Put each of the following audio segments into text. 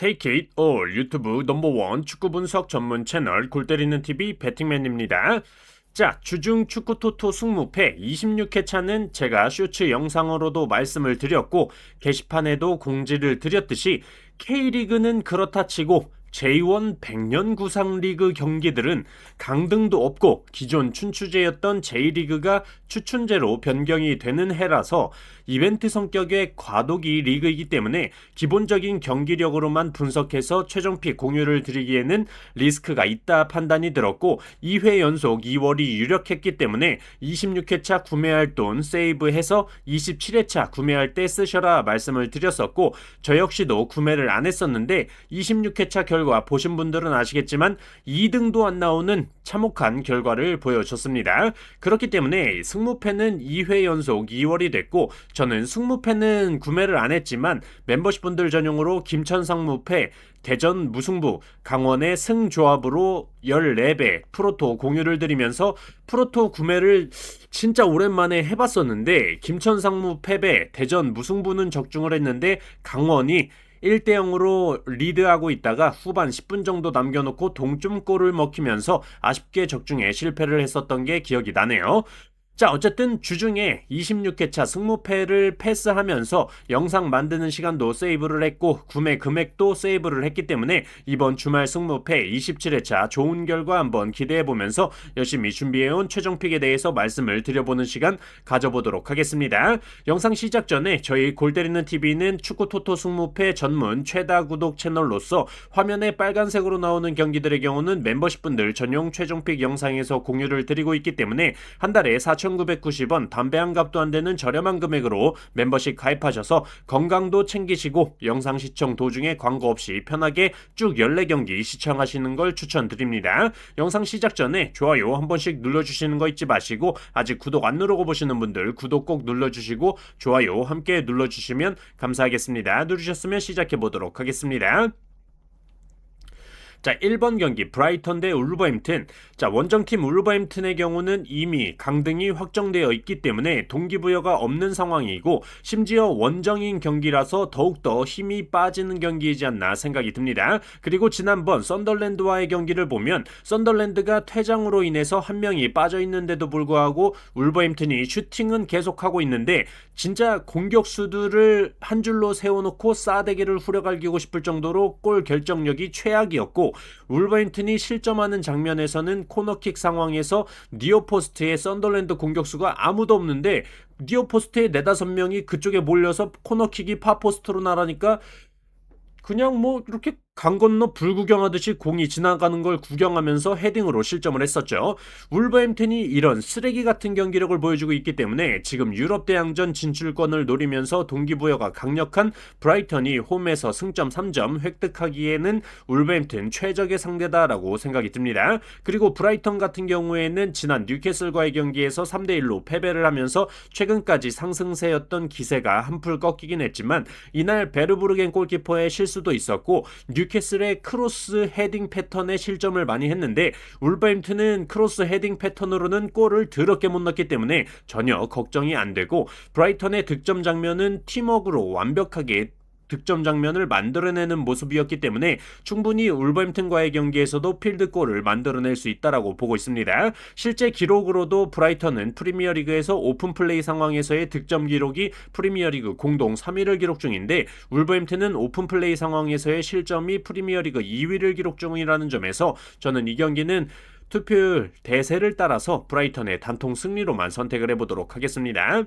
Take it all 유튜브 넘버원 축구 분석 전문 채널 골때리는 TV 배팅맨입니다. 자, 주중 축구 토토 승무패 26회 차는 제가 쇼츠 영상으로도 말씀을 드렸고 게시판에도 공지를 드렸듯이 K리그는 그렇다 치고 J1 100년 구상 리그 경기들은 강등도 없고 기존 춘추제였던 J리그가 추춘제로 변경이 되는 해라서 이벤트 성격의 과도기 리그이기 때문에 기본적인 경기력으로만 분석해서 최종픽 공유를 드리기에는 리스크가 있다 판단이 들었고 2회 연속 2월이 유력했기 때문에 26회차 구매할 돈 세이브해서 27회차 구매할 때 쓰셔라 말씀을 드렸었고 저 역시도 구매를 안 했었는데 26회차 결과 보신 분들은 아시겠지만 2등도 안 나오는 참혹한 결과를 보여줬습니다. 그렇기 때문에 승무패는 2회 연속 2월이 됐고 저는 승무패는 구매를 안 했지만 멤버십 분들 전용으로 김천상 무패, 대전 무승부, 강원의 승조합으로 14배 프로토 공유를 드리면서 프로토 구매를 진짜 오랜만에 해봤었는데 김천상무 패배, 대전 무승부는 적중을 했는데 강원이 1대0으로 리드하고 있다가 후반 10분 정도 남겨놓고 동점골을 먹히면서 아쉽게 적중에 실패를 했었던 게 기억이 나네요. 자, 어쨌든 주중에 26회차 승무패를 패스하면서 영상 만드는 시간도 세이브를 했고 구매 금액도 세이브를 했기 때문에 이번 주말 승무패 27회차 좋은 결과 한번 기대해보면서 열심히 준비해온 최종픽에 대해서 말씀을 드려보는 시간 가져보도록 하겠습니다. 영상 시작 전에 저희 골때리는 TV는 축구 토토 승무패 전문 최다 구독 채널로서 화면에 빨간색으로 나오는 경기들의 경우는 멤버십 분들 전용 최종픽 영상에서 공유를 드리고 있기 때문에 한 달에 4,990원 담배 한 값도 안 되는 저렴한 금액으로 멤버십 가입하셔서 건강도 챙기시고 영상 시청 도중에 광고 없이 편하게 쭉 14경기 시청하시는 걸 추천드립니다. 영상 시작 전에 좋아요 한 번씩 눌러주시는 거 잊지 마시고 아직 구독 안 누르고 보시는 분들 구독 꼭 눌러주시고 좋아요 함께 눌러주시면 감사하겠습니다. 누르셨으면 시작해보도록 하겠습니다. 자, 1번 경기 브라이턴 대 울버햄튼. 자, 원정팀 울버햄튼의 경우는 이미 강등이 확정되어 있기 때문에 동기부여가 없는 상황이고 심지어 원정인 경기라서 더욱더 힘이 빠지는 경기이지 않나 생각이 듭니다. 그리고 지난번 썬덜랜드와의 경기를 보면 썬덜랜드가 퇴장으로 인해서 한 명이 빠져있는데도 불구하고 울버햄튼이 슈팅은 계속하고 있는데 진짜 공격수들을 한 줄로 세워놓고 싸대기를 후려갈기고 싶을 정도로 골 결정력이 최악이었고 울버햄튼이 실점하는 장면에서는 코너킥 상황에서 니어포스트에 썬덜랜드 공격수가 아무도 없는데 니어포스트에 4-5명이 그쪽에 몰려서 코너킥이 파포스트로 나라니까 그냥 뭐 이렇게 강 건너 불 구경하듯이 공이 지나가는 걸 구경하면서 헤딩으로 실점을 했었죠. 울버햄튼이 이런 쓰레기 같은 경기력을 보여주고 있기 때문에 지금 유럽 대항전 진출권을 노리면서 동기부여가 강력한 브라이턴이 홈에서 승점 3점 획득하기에는 울버햄튼 최적의 상대다라고 생각이 듭니다. 그리고 브라이턴 같은 경우에는 지난 뉴캐슬과의 경기에서 3대1로 패배를 하면서 최근까지 상승세였던 기세가 한풀 꺾이긴 했지만 이날 베르부르겐 골키퍼의 실수도 있었고 뉴캐슬의 크로스 헤딩 패턴에 실점을 많이 했는데 울버햄튼은 크로스 헤딩 패턴으로는 골을 더럽게 못 넣기 때문에 전혀 걱정이 안 되고 브라이턴의 득점 장면은 팀워크로 완벽하게 득점 장면을 만들어내는 모습이었기 때문에 충분히 울버햄튼과의 경기에서도 필드골을 만들어낼 수 있다라고 보고 있습니다. 실제 기록으로도 브라이턴은 프리미어리그에서 오픈플레이 상황에서의 득점 기록이 프리미어리그 공동 3위를 기록 중인데 울버햄튼은 오픈플레이 상황에서의 실점이 프리미어리그 2위를 기록 중이라는 점에서 저는 이 경기는 투표율 대세를 따라서 브라이턴의 단통 승리로만 선택을 해보도록 하겠습니다.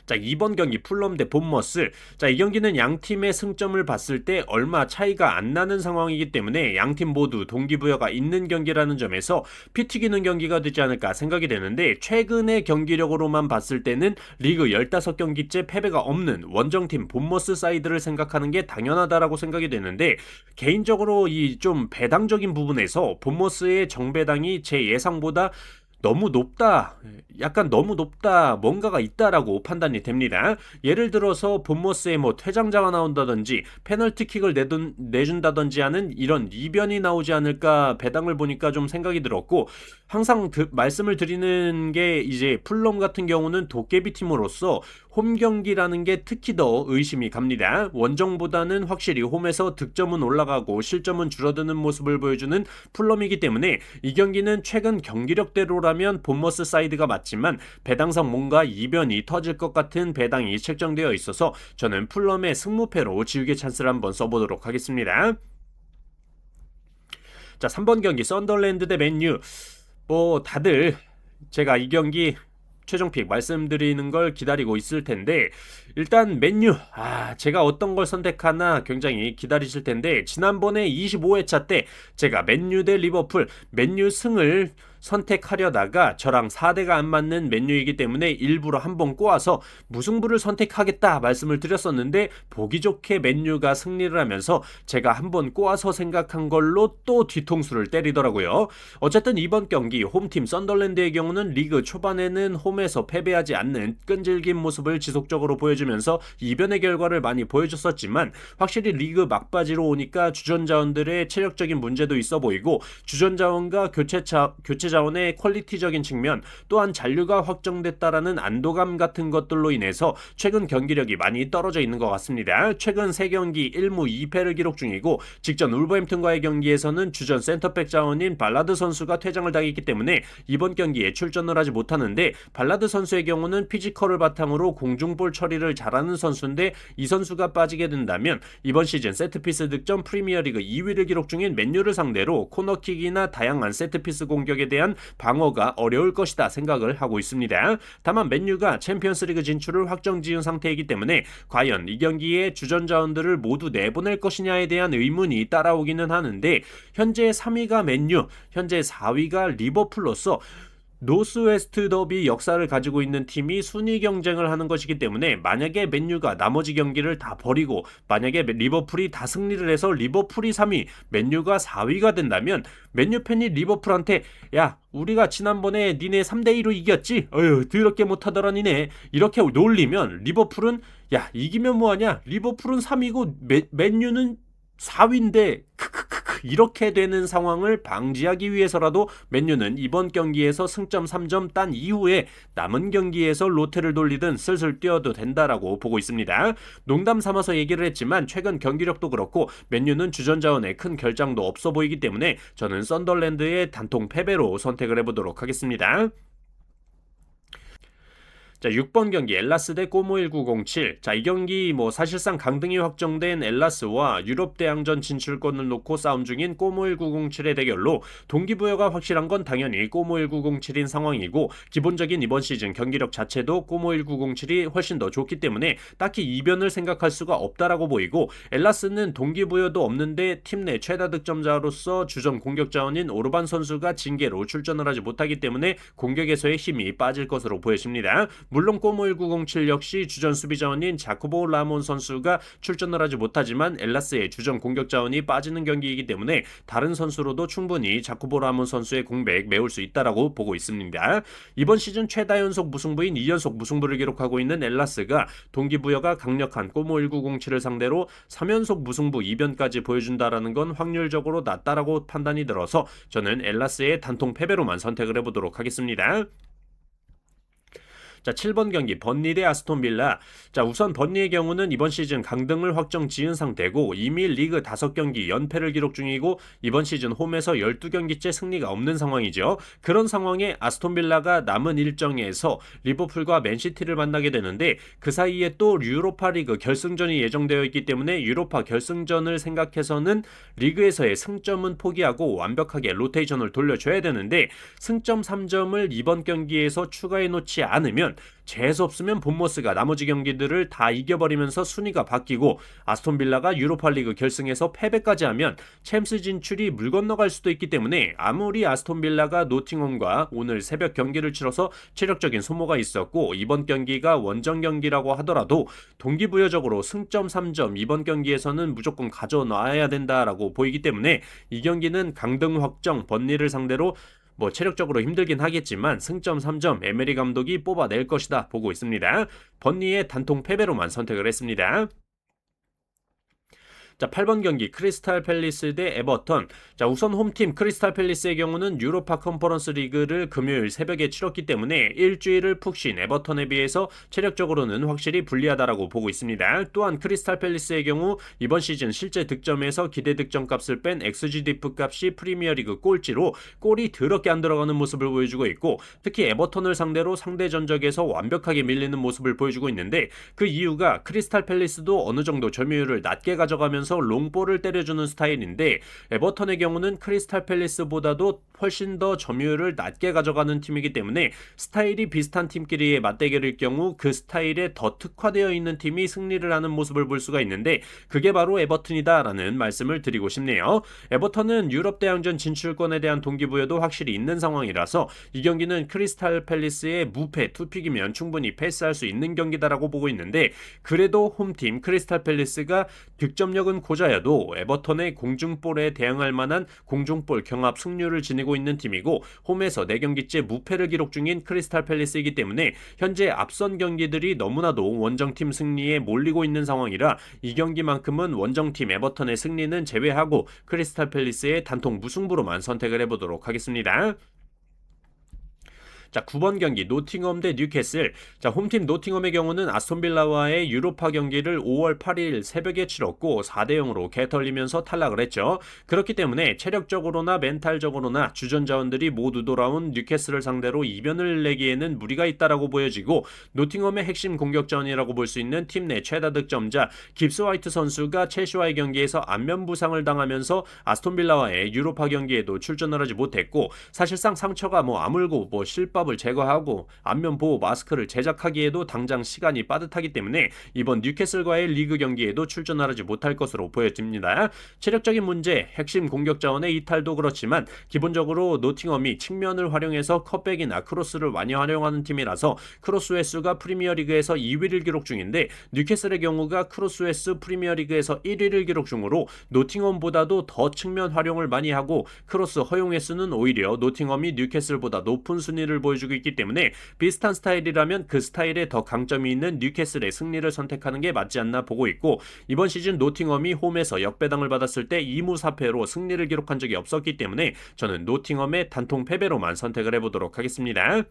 자, 2번 경기 풀럼 대 본머스. 자, 이 경기는 양 팀의 승점을 봤을 때 얼마 차이가 안 나는 상황이기 때문에 양 팀 모두 동기부여가 있는 경기라는 점에서 피 튀기는 경기가 되지 않을까 생각이 되는데 최근의 경기력으로만 봤을 때는 리그 15경기째 패배가 없는 원정팀 본머스 사이드를 생각하는 게 당연하다라고 생각이 되는데 개인적으로 이 좀 배당적인 부분에서 본머스의 정배당이 제 예상보다 너무 높다, 약간 너무 높다, 뭔가가 있다라고 판단이 됩니다. 예를 들어서 본머스에 뭐 퇴장자가 나온다든지 페널티킥을 내준다든지 하는 이런 이변이 나오지 않을까 배당을 보니까 좀 생각이 들었고, 항상 말씀을 드리는 게 이제 풀럼 같은 경우는 도깨비 팀으로서 홈 경기라는 게 특히 더 의심이 갑니다. 원정보다는 확실히 홈에서 득점은 올라가고 실점은 줄어드는 모습을 보여주는 풀럼이기 때문에 이 경기는 최근 경기력대로라면 본머스 사이드가 맞지만 배당상 뭔가 이변이 터질 것 같은 배당이 책정되어 있어서 저는 풀럼의 승무패로 지우개 찬스를 한번 써보도록 하겠습니다. 자, 3번 경기 썬더랜드 대 맨유. 뭐 다들 제가 이 경기 최종픽 말씀드리는 걸 기다리고 있을 텐데, 일단 맨유, 제가 어떤 걸 선택하나 굉장히 기다리실 텐데, 지난번에 25회차 때 제가 맨유 대 리버풀, 맨유 승을 선택하려다가 저랑 4대가 안 맞는 맨유이기 때문에 일부러 한번 꼬아서 무승부를 선택하겠다 말씀을 드렸었는데, 보기 좋게 맨유가 승리를 하면서 제가 한번 꼬아서 생각한 걸로 또 뒤통수를 때리더라고요. 어쨌든 이번 경기 홈팀 썬더랜드의 경우는 리그 초반에는 홈에서 패배하지 않는 끈질긴 모습을 지속적으로 보여주면서 이변의 결과를 많이 보여줬었지만, 확실히 리그 막바지로 오니까 주전 자원들의 체력적인 문제도 있어 보이고, 주전 자원과 교체 자원의 퀄리티적인 측면, 또한 잔류가 확정됐다라는 안도감 같은 것들로 인해서 최근 경기력이 많이 떨어져 있는 것 같습니다. 최근 3경기 1무 2패를 기록 중이고, 직전 울버햄튼과의 경기에서는 주전 센터백 자원인 발라드 선수가 퇴장을 당했기 때문에 이번 경기에 출전을 하지 못하는데, 발라드 선수의 경우는 피지컬을 바탕으로 공중볼 처리를 잘하는 선수인데, 이 선수가 빠지게 된다면 이번 시즌 세트피스 득점 프리미어리그 2위를 기록 중인 맨유를 상대로 코너킥이나 다양한 세트피스 공격에 대한 방어가 어려울 것이다 생각을 하고 있습니다. 다만 맨유가 챔피언스리그 진출을 확정지은 상태이기 때문에 과연 이 경기에 주전 자원들을 모두 내보낼 것이냐에 대한 의문이 따라오기는 하는데, 현재 3위가 맨유, 현재 4위가 리버풀로서 노스웨스트 더비 역사를 가지고 있는 팀이 순위 경쟁을 하는 것이기 때문에, 만약에 맨유가 나머지 경기를 다 버리고 만약에 리버풀이 다 승리를 해서 리버풀이 3위, 맨유가 4위가 된다면 맨유 팬이 리버풀한테 야, 우리가 지난번에 니네 3대2로 이겼지? 어휴, 더럽게 못하더라 니네, 이렇게 놀리면 리버풀은 야, 이기면 뭐하냐, 리버풀은 3위고 맨유는 4위인데 이렇게 되는 상황을 방지하기 위해서라도 맨유는 이번 경기에서 승점 3점 딴 이후에 남은 경기에서 로테를 돌리든 슬슬 뛰어도 된다라고 보고 있습니다. 농담 삼아서 얘기를 했지만 최근 경기력도 그렇고 맨유는 주전 자원에 큰 결장도 없어 보이기 때문에 저는 썬더랜드의 단통 패배로 선택을 해보도록 하겠습니다. 자, 6번 경기 엘라스 대 꼬모1907. 자, 이 경기 뭐 사실상 강등이 확정된 엘라스와 유럽 대항전 진출권을 놓고 싸움 중인 꼬모1907의 대결로 동기부여가 확실한 건 당연히 꼬모1907인 상황이고, 기본적인 이번 시즌 경기력 자체도 꼬모1907이 훨씬 더 좋기 때문에 딱히 이변을 생각할 수가 없다라고 보이고, 엘라스는 동기부여도 없는데 팀 내 최다 득점자로서 주전 공격 자원인 오르반 선수가 징계로 출전을 하지 못하기 때문에 공격에서의 힘이 빠질 것으로 보여집니다. 물론 꼬모1907 역시 주전 수비 자원인 자코보 라몬 선수가 출전을 하지 못하지만 엘라스의 주전 공격 자원이 빠지는 경기이기 때문에 다른 선수로도 충분히 자코보 라몬 선수의 공백 메울 수 있다라고 보고 있습니다. 이번 시즌 최다 연속 무승부인 2연속 무승부를 기록하고 있는 엘라스가 동기부여가 강력한 꼬모1907을 상대로 3연속 무승부 2변까지 보여준다라는 건 확률적으로 낮다라고 판단이 들어서 저는 엘라스의 단통 패배로만 선택을 해보도록 하겠습니다. 자, 7번 경기 번리 대 아스톤 빌라. 자, 우선 번리의 경우는 이번 시즌 강등을 확정 지은 상태고 이미 리그 5경기 연패를 기록 중이고 이번 시즌 홈에서 12경기째 승리가 없는 상황이죠. 그런 상황에 아스톤 빌라가 남은 일정에서 리버풀과 맨시티를 만나게 되는데, 그 사이에 또 유로파 리그 결승전이 예정되어 있기 때문에 유로파 결승전을 생각해서는 리그에서의 승점은 포기하고 완벽하게 로테이션을 돌려줘야 되는데, 승점 3점을 이번 경기에서 추가해 놓지 않으면 재수없으면 본머스가 나머지 경기들을 다 이겨버리면서 순위가 바뀌고 아스톤 빌라가 유로파리그 결승에서 패배까지 하면 챔스 진출이 물 건너갈 수도 있기 때문에, 아무리 아스톤 빌라가 노팅엄과 오늘 새벽 경기를 치러서 체력적인 소모가 있었고 이번 경기가 원정 경기라고 하더라도 동기부여적으로 승점 3점 이번 경기에서는 무조건 가져놔야 된다라고 보이기 때문에 이 경기는 강등 확정 번리를 상대로 뭐 체력적으로 힘들긴 하겠지만 승점 3점 에메리 감독이 뽑아낼 것이다 보고 있습니다. 번니의 단통 패배로만 선택을 했습니다. 자, 8번 경기 크리스탈 팰리스 대 에버턴. 자, 우선 홈팀 크리스탈 팰리스의 경우는 유로파 컨퍼런스 리그를 금요일 새벽에 치렀기 때문에 일주일을 푹 쉰 에버턴에 비해서 체력적으로는 확실히 불리하다라고 보고 있습니다. 또한 크리스탈 팰리스의 경우 이번 시즌 실제 득점에서 기대 득점 값을 뺀 XGDF 값이 프리미어리그 꼴찌로 골이 더럽게 안 들어가는 모습을 보여주고 있고, 특히 에버턴을 상대로 상대 전적에서 완벽하게 밀리는 모습을 보여주고 있는데, 그 이유가 크리스탈 팰리스도 어느 정도 점유율을 낮게 가져가면서 롱볼을 때려주는 스타일인데, 에버턴의 경우는 크리스탈 팰리스보다도 훨씬 더 점유율을 낮게 가져가는 팀이기 때문에 스타일이 비슷한 팀끼리의 맞대결일 경우 그 스타일에 더 특화되어 있는 팀이 승리를 하는 모습을 볼 수가 있는데, 그게 바로 에버턴이다라는 말씀을 드리고 싶네요. 에버턴은 유럽 대항전 진출권에 대한 동기부여도 확실히 있는 상황이라서 이 경기는 크리스탈 팰리스의 무패 투픽이면 충분히 패스할 수 있는 경기다라고 보고 있는데, 그래도 홈팀 크리스탈 팰리스가 득점력은 고자여도 에버턴의 공중볼에 대항할 만한 공중볼 경합 승률을 지니고 있는 팀이고, 홈에서 4경기째 무패를 기록 중인 크리스탈 팰리스이기 때문에 현재 앞선 경기들이 너무나도 원정팀 승리에 몰리고 있는 상황이라 이 경기만큼은 원정팀 에버턴의 승리는 제외하고 크리스탈 팰리스의 단통 무승부로만 선택을 해보도록 하겠습니다. 자, 9번 경기 노팅엄 대 뉴캐슬. 자, 홈팀 노팅엄의 경우는 아스톤빌라와의 유로파 경기를 5월 8일 새벽에 치렀고 4대 0으로 개털리면서 탈락을 했죠. 그렇기 때문에 체력적으로나 멘탈적으로나 주전 자원들이 모두 돌아온 뉴캐슬을 상대로 이변을 내기에는 무리가 있다라고 보여지고, 노팅엄의 핵심 공격전이라고 볼 수 있는 팀 내 최다 득점자 깁스 화이트 선수가 첼시와의 경기에서 안면 부상을 당하면서 아스톤빌라와의 유로파 경기에도 출전을 하지 못했고, 사실상 상처가 아물고 실밥을 제거하고 안면 보호 마스크를 제작하기에도 당장 시간이 빠듯하기 때문에 이번 뉴캐슬과의 리그 경기에도 출전을 하지 못할 것으로 보여집니다. 체력적인 문제, 핵심 공격 자원의 이탈도 그렇지만 기본적으로 노팅엄이 측면을 활용해서 컷백이나 크로스를 많이 활용하는 팀이라서 크로스 횟수가 프리미어리그에서 2위를 기록 중인데, 뉴캐슬의 경우가 크로스 횟수 프리미어리그에서 1위를 기록 중으로 노팅엄보다도 더 측면 활용을 많이 하고 크로스 허용 횟수는 오히려 노팅엄이 뉴캐슬보다 높은 순위를 보여주고 있기 때문에 비슷한 스타일이라면 그 스타일에 더 강점이 있는 뉴캐슬의 승리를 선택하는 게 맞지 않나 보고 있고, 이번 시즌 노팅엄이 홈에서 역배당을 받았을 때 2무 4패로 승리를 기록한 적이 없었기 때문에 저는 노팅엄의 단통 패배로만 선택을 해보도록 하겠습니다.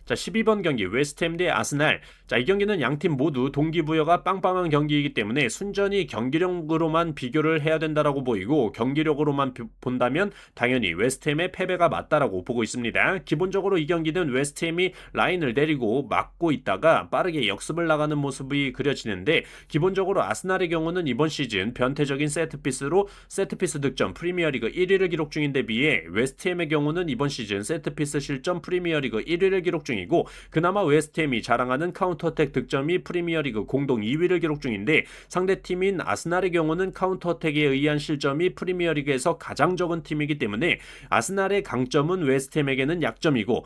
자, 12번 경기 웨스트햄 대 아스날. 자, 이 경기는 양팀 모두 동기부여가 빵빵한 경기이기 때문에 순전히 경기력으로만 비교를 해야 된다라고 보이고, 경기력으로만 본다면 당연히 웨스트햄의 패배가 맞다라고 보고 있습니다. 기본적으로 이 경기는 웨스트햄이 라인을 내리고 막고 있다가 빠르게 역습을 나가는 모습이 그려지는데, 기본적으로 아스날의 경우는 이번 시즌 변태적인 세트피스로 세트피스 득점 프리미어리그 1위를 기록 중인데 비해 웨스트햄의 경우는 이번 시즌 세트피스 실점 프리미어리그 1위를 기록 중이고, 그나마 웨스트햄이 자랑하는 카운터어택 득점이 프리미어리그 공동 2위를 기록 중인데, 상대팀인 아스날의 경우는 카운터어택에 의한 실점이 프리미어리그에서 가장 적은 팀이기 때문에 아스날의 강점은 웨스트햄에게는 약점이고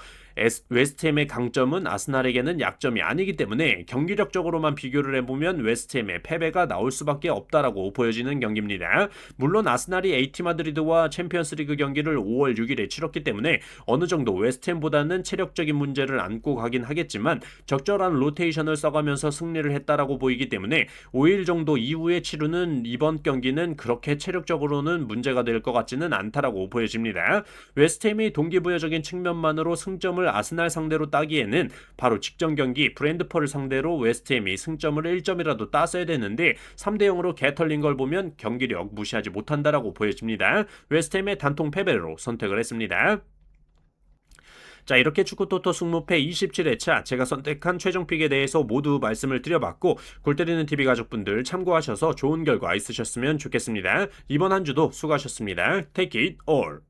웨스트햄의 강점은 아스날에게는 약점이 아니기 때문에 경기력적으로만 비교를 해보면 웨스트햄의 패배가 나올 수밖에 없다라고 보여지는 경기입니다. 물론 아스날이 AT 마드리드와 챔피언스리그 경기를 5월 6일에 치렀기 때문에 어느 정도 웨스트햄보다는 체력적인 문제를 안고 가긴 하겠지만 적절한 로테이션을 써가면서 승리를 했다라고 보이기 때문에 5일 정도 이후에 치르는 이번 경기는 그렇게 체력적으로는 문제가 될 것 같지는 않다라고 보여집니다. 웨스트햄이 동기부여적인 측면만으로 승점을 아스날 상대로 따기에는 바로 직전 경기 브랜드퍼를 상대로 웨스트햄이 승점을 1점이라도 땄어야 되는데 3대 0으로 개털린 걸 보면 경기력 무시하지 못한다라고 보여집니다. 웨스트햄의 단통 패배로 선택을 했습니다. 자, 이렇게 축구토토 승무패 27회차 제가 선택한 최종픽에 대해서 모두 말씀을 드려봤고, 골때리는 TV 가족분들 참고하셔서 좋은 결과 있으셨으면 좋겠습니다. 이번 한 주도 수고하셨습니다. Take it all.